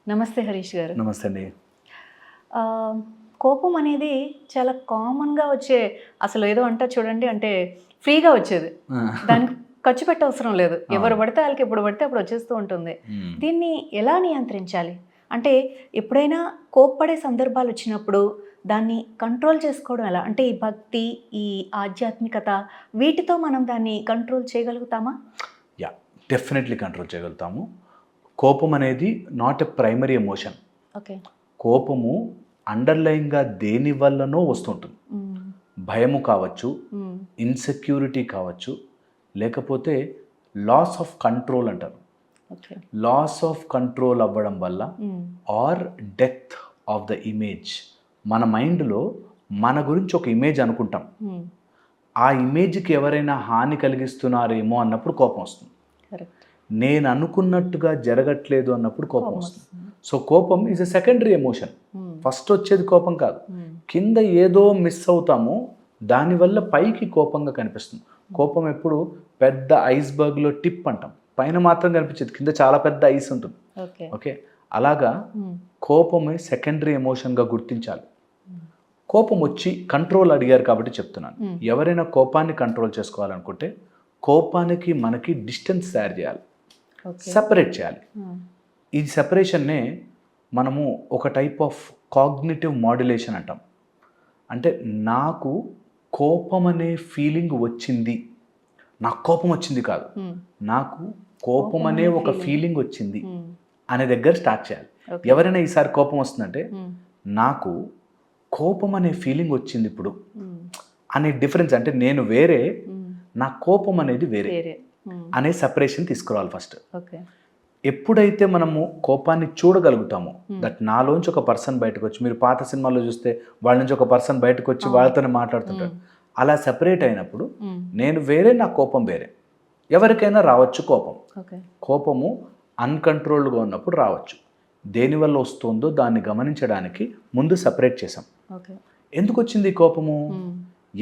నమస్తే హరీష్ గారు. నమస్తే అండి. ఆహ్, కోపం అనేది చాలా కామన్‌గా వచ్చే అసలు ఏదో అంటారు చూడండి అంటే ఫ్రీగా వచ్చేది. ఆ! దానికి ఖర్చు పెట్టవసరం లేదు. ఎవరు అవును. పడితే ఆళ్ళకి ఎప్పుడు పడితే అప్పుడు వచ్చేస్తూ ఉంటుంది. హ్మ్. దీన్ని ఎలా నియంత్రించాలి? అంటే ఎప్పుడైనా కోప్పడే సందర్భాలొచ్చినప్పుడు దాన్ని కంట్రోల్ చేసుకోవడం ఎలా? అంటే ఈ భక్తి, ఈ ఆధ్యాత్మికత వీటితో మనం దాన్ని కంట్రోల్ చేయగలుగుతామా? యాహ్! డెఫినెట్‌లీ కంట్రోల్ చేయగలుగుతాము. కోపం అనేది not a primary emotion. Okay. కోపము అండర్‌లైన్‌గా దేని వల్లనో వస్తుంటుంది. హ్మ్. భయము కావచ్చు, హ్మ్. ఇన్‌సెక్యూరిటీ కావచ్చు, లేకపోతే లాస్ ఆఫ్ కంట్రోల్ అంటారు. ఓకే. లాస్ ఆఫ్ కంట్రోల్ అవ్వడం వల్ల హ్మ్. Are death of the image. మన మైండ్‌లో మన గురించి ఒక ఇమేజ్ అనుకుంటాం. హ్మ్. ఆ ఇమేజ్‌కి ఎవరైనా హాని కలిగిస్తున్నారేమో అన్నప్పుడు కోపం వస్తుంది. కరెక్ట్. నేను అనుకున్నట్టుగా జరగట్లేదు అన్నప్పుడు కోపం వస్తుంది. కోపమొస్తుంది. సో, కోపం ఈజ్ ఎ సెకండరీ ఎమోషన్. హ్మ్. ఫస్ట్ వచ్చేది కోపం కాదు. హ్మ్. కింద ఏదో మిస్ అవుతామో దానివల్ల పైకి కోపంగా కనిపిస్తుంది. కోపం ఎప్పుడు పెద్ద ఐస్‌బర్గ్‌లో టిప్ అంటాం. పైన మాత్రం కనిపించేది. కింద చాలా పెద్ద ఐస్ ఉంటుంది. ఓకే. ఓకే. అలాగా హ్మ్. కోపమే సెకండరీ ఎమోషన్‌గా గుర్తించాలి. హ్మ్. కోపం వచ్చి కంట్రోల్ అడిగారు కాబట్టి చెప్తున్నాను. హ్మ్. ఎవరైనా కోపాన్ని కంట్రోల్ చేసుకోవాలనుకుంటే కోపానికి మనకి డిస్టెన్స్ తయారు చేయాలి. ఓకే. సెపరేట్ చేయాలి. హ్మ్. ఈ సెపరేషన్నే మనము ఒక టైప్ ఆఫ్ కాగ్నిటివ్ మాడ్యులేషన్ అంటాం. అంటే నాకు కోపం అనే ఫీలింగ్ వచ్చింది. నాకు కోపం వచ్చింది కాదు. హ్మ్. నాకు కోపం కోపం అనే అనే ఒక ఫీలింగ్. ఫీలింగ్ వచ్చింది హ్మ్. అనే దగ్గర స్టార్ట్ చేయాలి. ఓకే. ఎవరైనా ఈసారి కోపం వస్తుందంటే హ్మ్. నాకు కోపం అనే ఫీలింగ్ వచ్చింది ఇప్పుడు హ్మ్. అనే డిఫరెన్స్ అంటే నేను వేరే, హ్మ్. నా కోపం అనేది వేరే వేరే. హ్మ్. అనే సెపరేషన్ తీసుకురావాలి ఫస్ట్. ఓకే. ఎప్పుడైతే మనము కోపాన్ని చూడగలుగుతామో హ్మ్. దట్ నాలోంచి ఒక పర్సన్ బయటకొచ్చి మీరు పాత సినిమాల్లో చూస్తే వాళ్ళ నుంచి ఒక పర్సన్ బయటకొచ్చి అవును. వాళ్ళతోనే మాట్లాడుతుంటారు. హ్మ్. అలా సెపరేట్ అయినప్పుడు హ్మ్. నేను వేరే, నా కోపం వేరే. ఎవరికైనా రావచ్చు కోపం. ఓకే. కోపము అన్‌కంట్రోల్డ్‌గా ఉన్నప్పుడు రావచ్చు. దేనివల్ల వస్తుందో దాన్ని గమనించడానికి ముందు సెపరేట్ చేసాం. ఓకే. ఎందుకొచ్చింది ఈ కోపము? హ్మ్.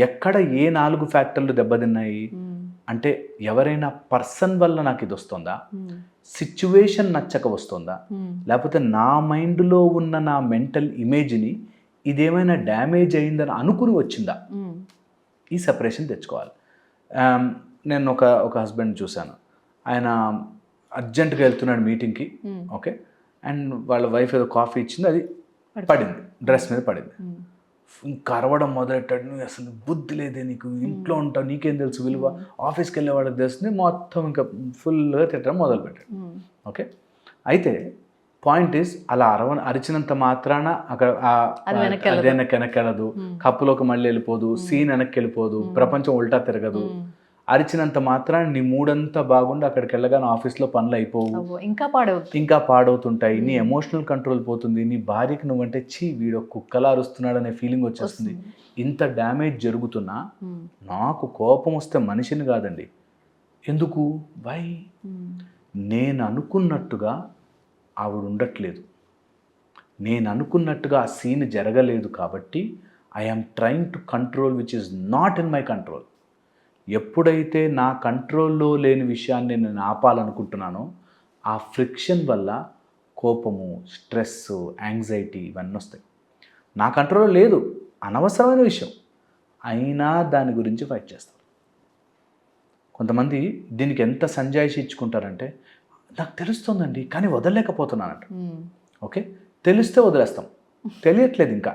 ఎక్కడ ఏ 4 ఫ్యాక్టర్‌లు దెబ్బతిన్నాయి? హ్మ్. అంటే ఎవరైనా పర్సన్ వల్ల నాకిదొస్తుందా? హ్మ్. సిట్యుయేషన్ నచ్చక వస్తుందా? హ్మ్. లేపోతే నా మైండ్‌లో ఉన్న నా మెంటల్ ఇమేజ్‌ని ఇదేమైనా డ్యామేజ్ అయిందని అనుకుని వచ్చిందా? హ్మ్. ఈ సెపరేషన్ తెచ్చుకోవాలి. ఆహ్, నేను ఒక హస్బెండ్‌ని చూసాను. ఆయన అర్జెంట్‌గా ఎళ్తున్నాడు మీటింగ్‌కి. హ్మ్. ఓకే. అండ్ వాళ్ళ వైఫ్ ఏదో కాఫీ ఇచ్చింది. అది పడింది. డ్రెస్ మీద పడింది. హ్మ్. ఇంకా అరవడం మొదలెట్టాడు. "నువ్వు అసలు బుద్ధి లేదే నీకు. ఇంట్లో ఉంటావు. నీకేం తెలుసు విలువ. ఆఫీస్‌కెళ్ళే వాళ్ళకి తెలుస్తుంది." మొత్తం ఇంకా ఫుల్‌గా తిట్టడం మొదలుపెట్టాడు. హ్మ్. ఓకే. అయితే పాయింట్ ఈస్ అలా అరిచినంత మాత్రాన అక్కడ అది అదే వెనక్కెళ్ళదు. వెనక్కెళ్ళదు. హ్మ్. కప్పులోకి మళ్ళీ వెళ్ళిపోదు. సీన్ వెనక్కెళ్ళిపోదు. ప్రపంచం ఉల్టా తిరగదు. హ్మ్. అరిచినంత మాత్రాన నీ మూడంతా బాగుండి అక్కడికెళ్ళగానే ఆఫీస్‌లో పనులయిపోవు. అవ్వో! ఇంకా పాడవుద్ది. ఇంకా పాడవుతుంటాయి. నీ హ్మ్. ఎమోషనల్ కంట్రోల్ పోతుంది. నీ భార్యకి నువ్వంటే ఛీ! వీడో కుక్కలా అరుస్తున్నాడనే ఫీలింగ్ వచ్చేస్తుంది. వస్తుంది. ఇంత డ్యామేజ్ జరుగుతున్నా హ్మ్. నాకు కోపం వస్తే మనిషిని కాదండి. ఎందుకు? వై? హ్మ్. నేను అనుకున్నట్టుగా ఆవిడ ఉండట్లేదు. నేను అనుకున్నట్టుగా ఆ సీన్ జరగలేదు కాబట్టి I am trying to control which is not in my control. ఎప్పుడైతే నా కంట్రోల్‌లో లేని విషయాన్ని నేను ఆపాలనుకుంటున్నానో, ఆ ఫ్రిక్షన్ వల్ల కోపము, స్ట్రెస్సు, యాంగ్జైటీ ఇవన్నొస్తాయి. నా కంట్రోల్‌లో లేదు. అనవసరమైన విషయం. అయినా దాని గురించి ఫైట్ చేస్తారు. కొంతమంది దీనికి ఎంత సంజాయిషి ఇచ్చుకుంటారంటే, నాకు తెలుస్తుందండి కానీ వదలలేకపోతున్నానంట. హ్మ్. ఓకే. తెలిస్తే వదిలేస్తాం. తెలియట్లేదు ఇంకా.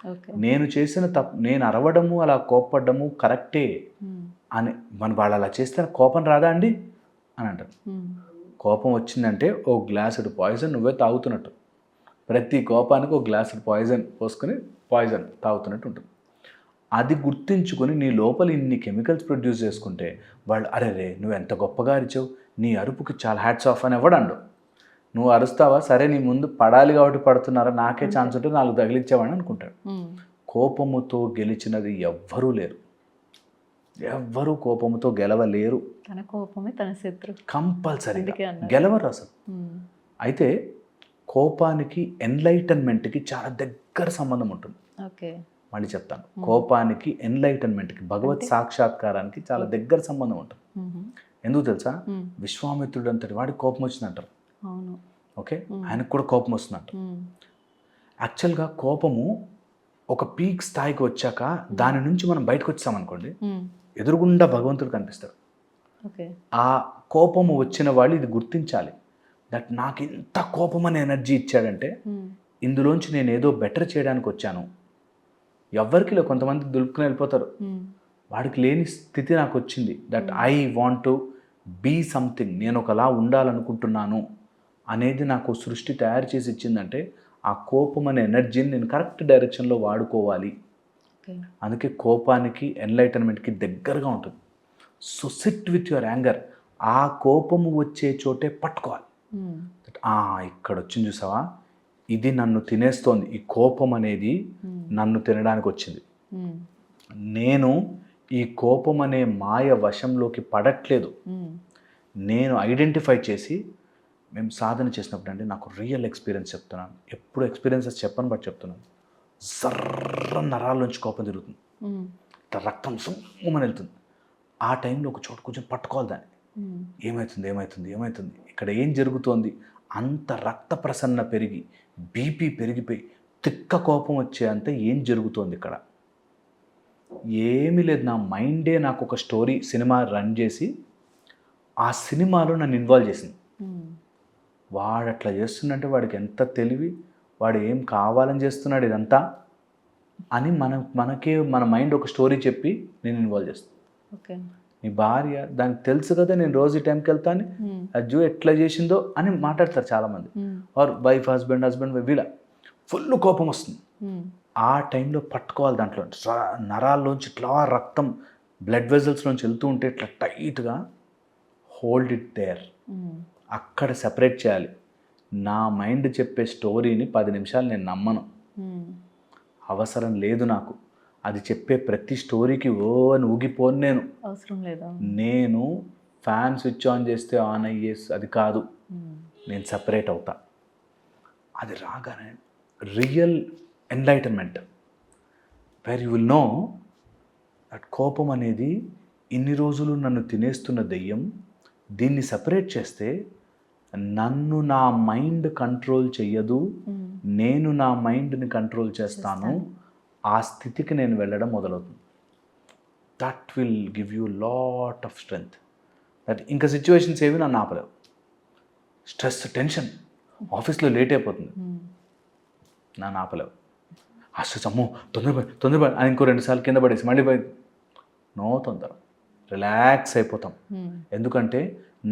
ఓకే. నేను చేసిన నేను అరవడము, అలా కోప్పడ్డము కరెక్టే హ్మ్. అని వాళ్ళు అలా చేస్తే నాకు కోపం రాదా అండి? అని అంటారు. హ్మ్. కోపం వచ్చిందంటే ఓ గ్లాసుడు పాయిజన్ నువ్వే తాగుతున్నట్టు. ప్రతి కోపానికి ఒక గ్లాసుడు పాయిజన్ పోసుకొని పాయిజన్ తాగుతున్నట్టు ఉంటుంది. అది గుర్తించుకొని నీ లోపల ఇన్ని కెమికల్స్ ప్రొడ్యూస్ చేసుకుంటే వాళ్ళు అరెరే! నువ్వెంత గొప్పగా అరిచావు. నీ అరుపుకి చాలా హ్యాట్స్ ఆఫ్ అని ఎవడనడు. నువ్వు అరుస్తావా? సరే నీ ముందు పడాలి కాబట్టి పడుతున్నారా? నాకే అంతే. ఛాన్స్ ఉంటే 4 తగిలిచ్చేవాడిని అనుకుంటాడు. హ్మ్. కోపముతో గెలిచినది ఎవ్వరూ లేరు. ఎవ్వరూ కోపముతో గెలవలేరు. తన కోపమే తన శత్రువు. కంపల్సరీగా. అందుకే అన్నారు. గెలవరు అసలు. హ్మ్. అయితే కోపానికి ఎన్‌లైటన్‌మెంట్‌కి చాలా దగ్గర సంబంధం ఉంటుంది. ఓకే. మళ్ళీ చెప్తాను. కోపానికి ఎన్‌లైటన్‌మెంట్‌కి భగవత్ అంటే? సాక్షాత్కారానికి చాలా ఓకే. దగ్గర సంబంధం ఉంటుంది. హుహు. ఎందుకు తెలుసా? హ్మ్. విశ్వామిత్రుడు అంతటి వాడికి కోపం వచ్చిందంటారు. అవును. ఓకే, ఆయనకు కూడా కోపం వస్తుందంట. యాక్చువల్గా కోపము ఒక పీక్ స్థాయికి వచ్చాక దాని నుంచి మనం బయటకు వచ్చామనుకోండి, ఎదురుగుండా భగవంతుడు కనిపిస్తాడు. ఓకే. ఆ కోపము వచ్చిన వాళ్ళు ఇది గుర్తించాలి, దట్ నాకు ఇంత కోపం అనే ఎనర్జీ ఇచ్చాడంటే ఇందులోంచి నేను ఏదో బెటర్ చేయడానికి వచ్చాను. ఎవ్వరికి లేదు, కొంతమంది దులుపుకుని వెళ్ళిపోతారు. వాడికి లేని స్థితి నాకు వచ్చింది, that I want to be something, నేను ఒకలా ఉండాలనుకుంటున్నాను అనేది నాకు సృష్టి తయారు చేసి ఇచ్చిందంటే ఆ కోపం అనే ఎనర్జీని నేను కరెక్ట్ డైరెక్షన్లో వాడుకోవాలి. అందుకే కోపానికి ఎన్లైటన్మెంట్కి దగ్గరగా ఉంటుంది. So SIT with your anger. ఆ కోపము వచ్చే చోటే పట్టుకోవాలి. ఇక్కడ వచ్చింది చూసావా, ఇది నన్ను తినేస్తోంది, ఈ కోపం అనేది నన్ను తినడానికి వచ్చింది. నేను ఈ కోపం అనే మాయ వశంలోకి పడట్లేదు. నేను ఐడెంటిఫై చేసి, మేము సాధన చేసినప్పుడు అంటే నాకు రియల్ ఎక్స్పీరియన్స్ చెప్తున్నాను, ఎప్పుడు ఎక్స్పీరియన్సెస్ చెప్పను బట్ చెప్తున్నాను, జర్ర నరాల్లోంచి కోపం తిరుగుతుంది, ఇట్లా రక్తం సుమ్మని వెళ్తుంది. ఆ టైంలో ఒక చోటు కొంచెం పట్టుకోవాలి దాన్ని, ఏమవుతుంది ఏమవుతుంది ఏమవుతుంది, ఇక్కడ ఏం జరుగుతోంది. అంత రక్త ప్రసరణ పెరిగి బీపీ పెరిగిపోయి తిక్క కోపం వచ్చే అంత ఏం జరుగుతోంది ఇక్కడ. ఏమీ లేదు, నా మైండే నాకు ఒక స్టోరీ సినిమా రన్ చేసి ఆ సినిమాలో నన్ను ఇన్వాల్వ్ చేసింది. వాడు అట్లా చేస్తుందంటే వాడికి ఎంత తెలివి, వాడు ఏం కావాలని చేస్తున్నాడు ఇదంతా అని మనకే మన మైండ్ ఒక స్టోరీ చెప్పి నేను ఇన్వాల్వ్ చేస్తాను. ఓకే, నీ భార్య దానికి తెలుసు కదా నేను రోజు ఈ టైంకి వెళ్తాను, అజ్జు ఎట్లా చేసిందో అని మాట్లాడతారు చాలామంది. ఆర్ వైఫ్ హస్బెండ్ వీళ్ళ ఫుల్ కోపం వస్తుంది. ఆ టైంలో పట్టుకోవాలి, దాంట్లో నరాల్లోంచి ఇట్లా రక్తం బ్లడ్ వెజల్స్లోంచి వెళ్తూ ఉంటే ఇట్లా టైట్గా హోల్డ్ ఇట్ దేర్, అక్కడ సెపరేట్ చేయాలి. నా మైండ్ చెప్పే స్టోరీని 10 నిమిషాలు నేను నమ్మను, అవసరం లేదు నాకు. అది చెప్పే ప్రతి స్టోరీకి అని ఊగిపోను నేను, అవసరం లేదు. నేను ఫ్యాన్ స్విచ్ ఆన్ చేస్తే ఆన్ అయ్యేసి అది కాదు, నేను సపరేట్ అవుతా. అది రాగానే real enlightenment, where you will know that కోపం అనేది ఇన్ని రోజులు నన్ను తినేస్తున్న దెయ్యం, దీన్ని సపరేట్ చేస్తే నన్ను నా మైండ్ కంట్రోల్ చెయ్యదు, నేను నా మైండ్ని కంట్రోల్ చేస్తాను. ఆ స్థితికి నేను వెళ్ళడం మొదలవుతుంది. That will give you lot of strength. That ఇంకా సిచ్యువేషన్స్ ఏవి నన్ను ఆపలేవు. స్ట్రెస్, టెన్షన్, ఆఫీస్లో లేట్ అయిపోతుంది, నన్ను ఆపలేవు. స్ట్రెస్, అమ్మో తొందరపడి అని ఇంకో 2 సార్లు కింద పడేసి మళ్ళీ పోయి, నో తొందర, రిలాక్స్ అయిపోతాం. ఎందుకంటే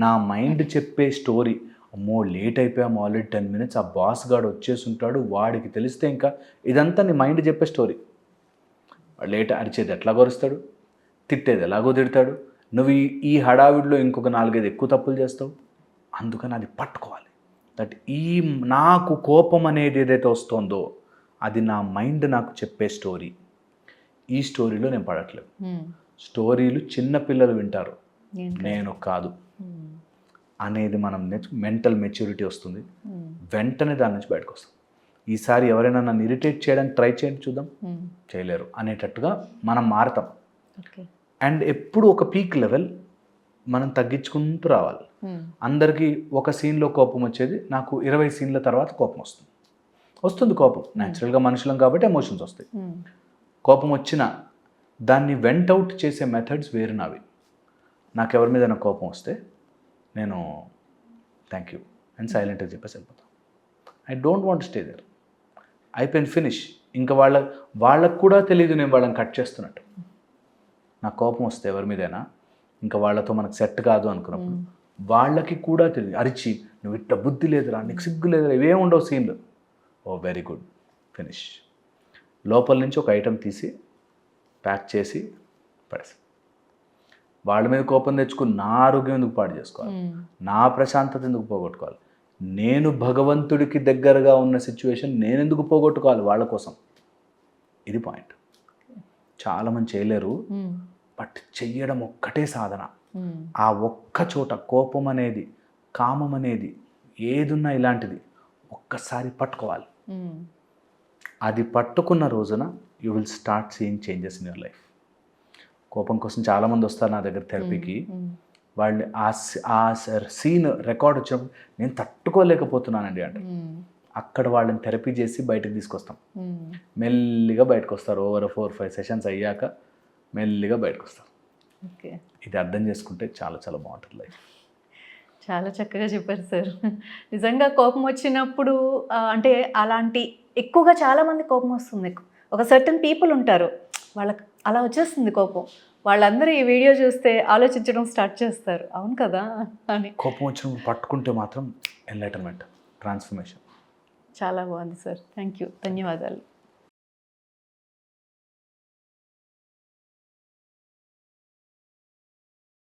నా మైండ్ చెప్పే స్టోరీ, అమ్మో లేట్ అయిపోయాము ఆల్రెడీ 10 minutes, ఆ బాస్ గాడు వచ్చేసి ఉంటాడు, వాడికి తెలిస్తే ఇంకా, ఇదంతా నీ మైండ్ చెప్పే స్టోరీ. లేట్ అరిచేది ఎట్లా గొరుస్తాడు, తిట్టేది ఎలాగో తిడతాడు, నువ్వు ఈ హడావిడిలో ఇంకొక 4-5 ఎక్కువ తప్పులు చేస్తావు. అందుకని అది పట్టుకోవాలి. దట్ నాకు కోపం అనేది ఏదైతే వస్తుందో అది నా మైండ్ నాకు చెప్పే స్టోరీ. ఈ స్టోరీలో నేను పడట్లేదు. స్టోరీలు చిన్న పిల్లలు వింటారు, నేను కాదు అనేది మనం మెంటల్ మెచ్యూరిటీ వస్తుంది. వెంటనే దాని నుంచి బయటకు వస్తాం. ఈసారి ఎవరైనా నన్ను ఇరిటేట్ చేయడానికి ట్రై చేయండి చూద్దాం, చేయలేరు అనేటట్టుగా మనం మారుతాం. అండ్ ఎప్పుడు ఒక పీక్ లెవెల్ మనం తగ్గించుకుంటూ రావాలి. అందరికీ ఒక సీన్లో కోపం వచ్చేది, నాకు 20 సీన్ల తర్వాత కోపం వస్తుంది. కోపం న్యాచురల్గా మనుషులం కాబట్టి ఎమోషన్స్ వస్తాయి. కోపం వచ్చినా దాన్ని వెంట్ అవుట్ చేసే మెథడ్స్ వేరు నావి. నాకు ఎవరి మీద కోపం వస్తే నేను థ్యాంక్ యూ అండ్ సైలెంట్గా చెప్పేసి వెళ్ళిపోతాను. I don't want stay there. అయిపోయింది, ఫినిష్. ఇంకా వాళ్ళకు కూడా తెలియదు నేను వాళ్ళని కట్ చేస్తున్నట్టు. నాకు కోపం వస్తే ఎవరి మీదైనా ఇంకా వాళ్ళతో మనకు సెట్ కాదు అనుకున్నప్పుడు వాళ్ళకి కూడా తెలియదు, అరిచి నువ్వు ఇట్లా బుద్ధి లేదురా, నీకు సిగ్గు లేదురా, ఇవేం ఉండవు సీన్లు. ఓ వెరీ గుడ్, ఫినిష్. లోపల నుంచి ఒక ఐటెం తీసి ప్యాక్ చేసి పడేసి, వాళ్ళ మీద కోపం తెచ్చుకుని నా ఆరోగ్యం ఎందుకు పాడు చేసుకోవాలి, నా ప్రశాంతత ఎందుకు పోగొట్టుకోవాలి, నేను భగవంతుడికి దగ్గరగా ఉన్న సిచ్యువేషన్ నేను ఎందుకు పోగొట్టుకోవాలి వాళ్ళ కోసం. ఇది పాయింట్. చాలామంది చేయలేరు, బట్ చెయ్యడం ఒక్కటే సాధన. ఆ ఒక్క చోట కోపం అనేది, కామం అనేది, ఏదున్నా ఇలాంటిది ఒక్కసారి పట్టుకోవాలి. అది పట్టుకున్న రోజున you will start seeing changes in your life. కోపం కోసం చాలామంది వస్తారు నా దగ్గర థెరపీకి. వాళ్ళు ఆ సీన్ రికార్డ్ వచ్చినప్పుడు నేను తట్టుకోలేకపోతున్నానండి అంటే అక్కడ వాళ్ళని థెరపీ చేసి బయటకు తీసుకొస్తాం. మెల్లిగా బయటకు వస్తారు. ఓవర్ 4-5 సెషన్స్ అయ్యాక మెల్లిగా బయటకు వస్తారు. ఓకే. ఇది అర్థం చేసుకుంటే చాలా చాలా బాగుంటుంది లైఫ్. చాలా చక్కగా చెప్పారు సార్. నిజంగా కోపం వచ్చినప్పుడు అంటే అలాంటి ఎక్కువగా చాలామంది కోపం వస్తుంది. ఒక సర్టన్ పీపుల్ ఉంటారు, వాళ్ళకి అలా వచ్చేస్తుంది కోపం. వాళ్ళందరూ ఈ వీడియో చూస్తే ఆలోచించడం స్టార్ట్ చేస్తారు. అవును కదా అని. కోపం వచ్చినప్పుడు పట్టుకుంటే మాత్రం ఎన్లైటన్మెంట్, ట్రాన్స్ఫర్మేషన్. చాలా బాగుంది సార్. Thank you. ధన్యవాదాలు.